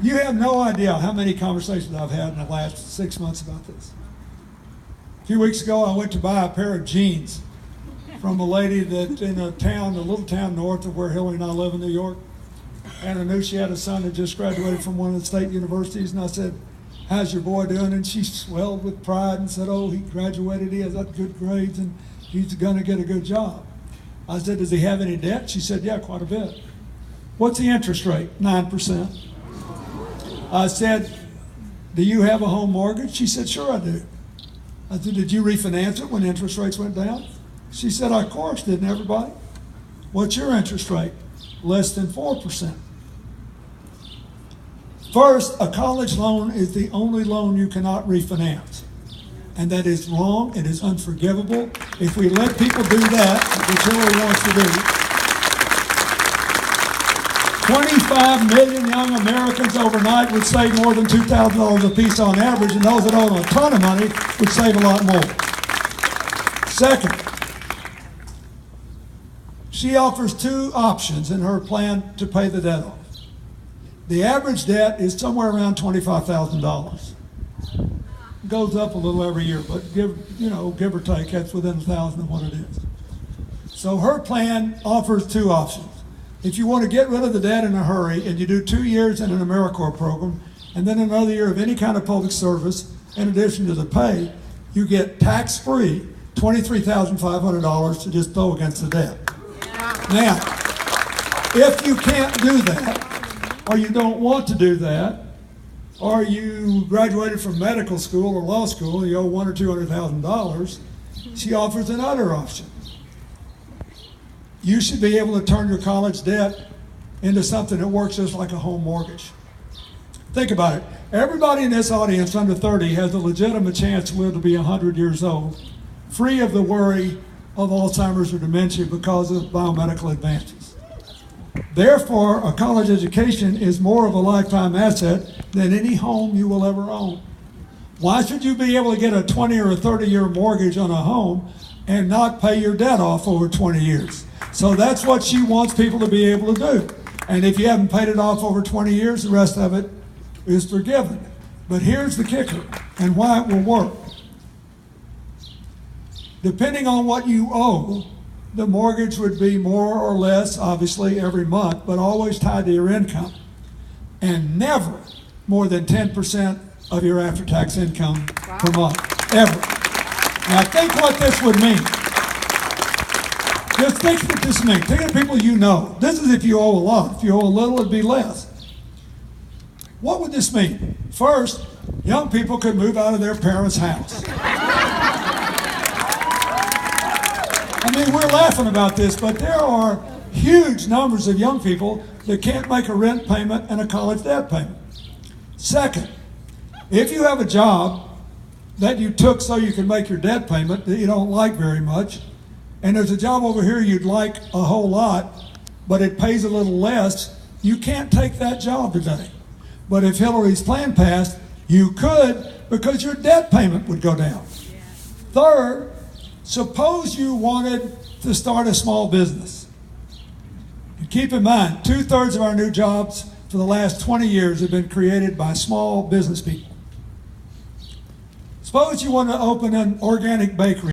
You have no idea how many conversations I've had in the last 6 months about this. A few weeks ago, I went to buy a pair of jeans from a lady that in a little town north of where Hillary and I live in New York. And I knew she had a son that just graduated from one of the state universities. And I said, "How's your boy doing?" And she swelled with pride and said, "Oh, he graduated, he has good grades, and he's going to get a good job." I said, "Does he have any debt?" She said, "Yeah, quite a bit." "What's the interest rate?" 9%. I said, "Do you have a home mortgage?" She said, "Sure I do." I said, "Did you refinance it when interest rates went down?" She said, "Of course, didn't everybody?" "What's your interest rate?" "Less than 4%. First, a college loan is the only loan you cannot refinance. And that is wrong. It is unforgivable. If we let people do that, which Hillary wants to do, 25 million young Americans overnight would save more than $2,000 apiece on average, and those that own a ton of money would save a lot more. Second, she offers two options in her plan to pay the debt off. The average debt is somewhere around $25,000. Goes up a little every year, but give or take, that's within $1,000 of what it is. So her plan offers two options. If you want to get rid of the debt in a hurry, and you do 2 years in an AmeriCorps program, and then another year of any kind of public service, in addition to the pay, you get tax-free $23,500 to just throw against the debt. Now, if you can't do that, or you don't want to do that, or you graduated from medical school or law school and you owe $100,000 or $200,000, she offers another option. You should be able to turn your college debt into something that works just like a home mortgage. Think about it. Everybody in this audience under 30 has a legitimate chance to live to be 100 years old, free of the worry of Alzheimer's or dementia because of biomedical advances. Therefore, a college education is more of a lifetime asset than any home you will ever own. Why should you be able to get a 20 or a 30-year mortgage on a home and not pay your debt off over 20 years? So that's what she wants people to be able to do. And if you haven't paid it off over 20 years, the rest of it is forgiven. But here's the kicker and why it will work. Depending on what you owe, the mortgage would be more or less, obviously, every month, but always tied to your income. And never more than 10% of your after-tax income per month, ever. Now think what this would mean. Just think what this means. Think of the people you know. This is if you owe a lot. If you owe a little, it'd be less. What would this mean? First, young people could move out of their parents' house. I mean, we're laughing about this, but there are huge numbers of young people that can't make a rent payment and a college debt payment. Second, if you have a job that you took so you can make your debt payment that you don't like very much, and there's a job over here you'd like a whole lot, but it pays a little less, you can't take that job today. But if Hillary's plan passed, you could, because your debt payment would go down. Third, suppose you wanted to start a small business. And keep in mind, 2/3 of our new jobs for the last 20 years have been created by small business people. Suppose you want to open an organic bakery.